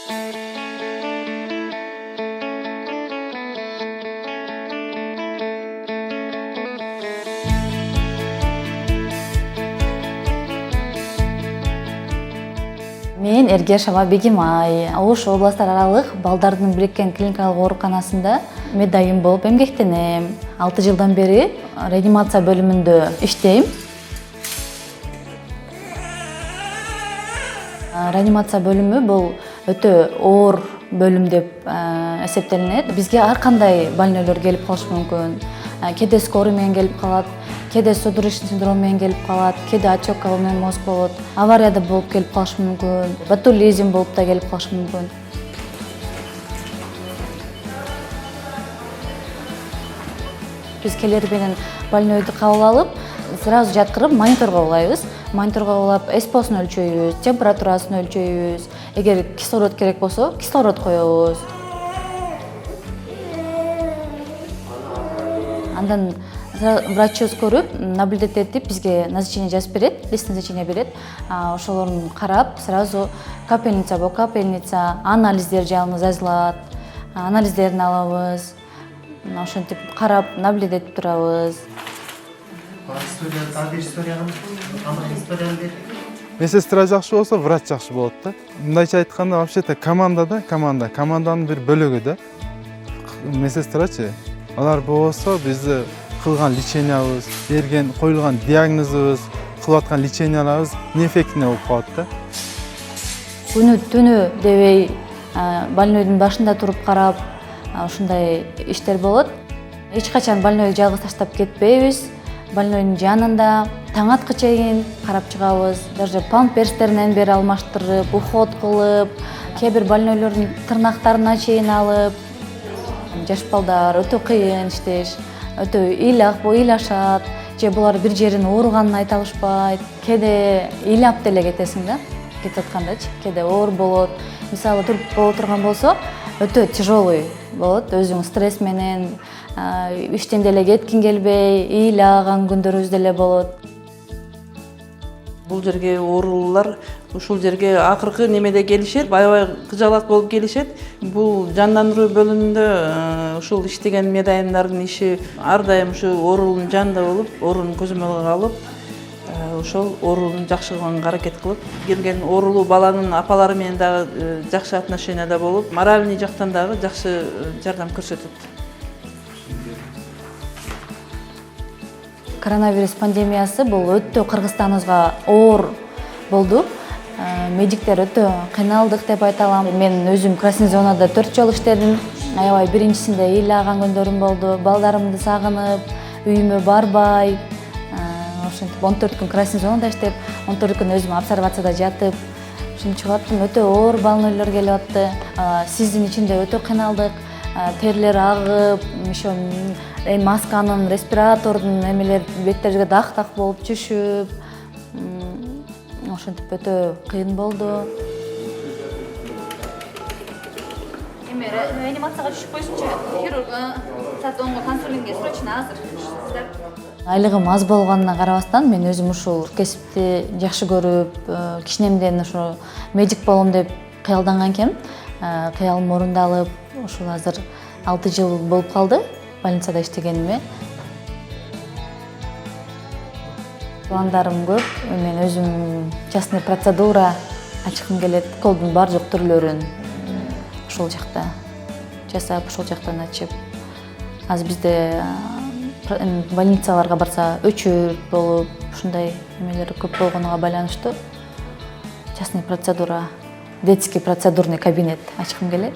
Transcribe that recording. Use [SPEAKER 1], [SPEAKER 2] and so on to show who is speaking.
[SPEAKER 1] Мен Эргешова Бегимай, Ош областар аралык балдардын бириккен клиникалык ооруканасында медайым болуп эмгектенем. 6 жылдан бери реанимация бөлүмүндө иштейм. Реанимация бөлүмү бул өтө оор бөлүм деп эсептелинет. Бизге ар кандай больнойлор келип калышы мүмкүн. Кеде скорый менен келип калат, кеде судорожный синдром менен келип калат, кеде отечка менен мозг болот, аварияда болуп келип калышы мүмкүн, ботулизм болуп да келип калышы мүмкүн. Биз келер менен больнойду кабыл алып, сразу жаткырып мониторго улайбыз. Мониторго улап, эспосун өлчөйбүз, температурасын өлчөйбүз. Эгер кислород керек болсо, кислород коебуз. Андан врачыбыз көрүп, наблюдать этип, бизге назначение жазып берет, лист назначение берет. Ошолорун карап, сразу капельница бо капельница, анализдер жагыбыз жазылат. Анализдерин алабыз. Ошентип карап, наблюдать этип турабыз.
[SPEAKER 2] Медсестра жакшы болсо, врач жакшы болот да. Мындайча айтканда, вообще-то команданын бир бөлүгү да. Медсестрачы, алар болсо бизди кылган лечениябыз, берген коюлган диагнозубуз, кылып аткан леченияларыбыз неэффективный болуп калат да.
[SPEAKER 1] Күнү-түнү дебей больнойдун башында туруп карап, ушундай иштер болот. Эч качан больнойду жалгыз таштап кетпейбиз. Больнойдун жанында таң аткы чейин карап чыгабыз. Даже памперстеринен бери алмаштырып, уход кылып, кээ бир больнойлордун тырнактарына чейин алып. Жаш балдар өтө кыйын иштеш, өтө ыйлашат, же булар бир жерин ооруганын айта алышпайт. Кээде ыйлап деле кетесиң да, кетип аткандачы, кээде оор болот. Мисалы туруп боло турган болсо, өтө тяжелый болот, өзүң стресс менен, иштен деле кеткиң келбей, ыйлаган күндөрүбүз деле болот.
[SPEAKER 3] Бул жерге оорулуулар ушул жерге акыркы немеде келишет, аябай кыжалак болуп келишет. Бул жандандыруу бөлүмүндө ушул иштеген медайымдардын иши ар дайым ушу оорулуунун жанында болуп, оорууну көзөмөлгө алып, ошол оорулууну жакшы кылганга аракет кылып, келген оорулуу баланын апалары менен дагы жакшы отношенияда болуп, моральный жактан дагы жакшы жардам көрсөтөт.
[SPEAKER 1] Коронавирус пандемиясы бул өтө Кыргызстаныбызга оор болду. Медиктер өтө кыйналдык деп айта алам. Мен өзүм красный зонада 4 жолу иштедим. Аябай биринчисинде ыйлаган күндөрүм болду. Балдарымды сагынып, үйүмө барбай, ошентип 14 күн красный зонада иштеп, 14 күн өзүм обсервацияда жатып, ушинтип чыгып аттым. Өтө оор больнойлор келип атты. Сиздин ичинде өтө кыйналдык. Терлер агып, ошо масканын, респиратордун эмелер беттерге дак-дак болуп түшүп, ошентип өтө кыйын болду. Эми реанимацияга түшүп койсунчу, хирург сатоңго консулингге срочно азыр. Айлыгым аз болгонуна карабастан, мен өзүм ушул кесипти жакшы көрүп, кичинемден ошо медик болом деп кыялданган экенмин. Кыялым орундалып, ушул азыр 6 жыл болуп калды больницада иштегениме. Пландарым көп. Мен өзүм частный процедура ачкым келет. Колдун бар жок түрлөрүн ошол жакта жасап, ошол жактан ачып. Азыр бизде больницаларга барса өчүрт болуп, ушундай эмелер көп болгонуга байланыштуу частный процедура, детский процедурный кабинет ачкым келет.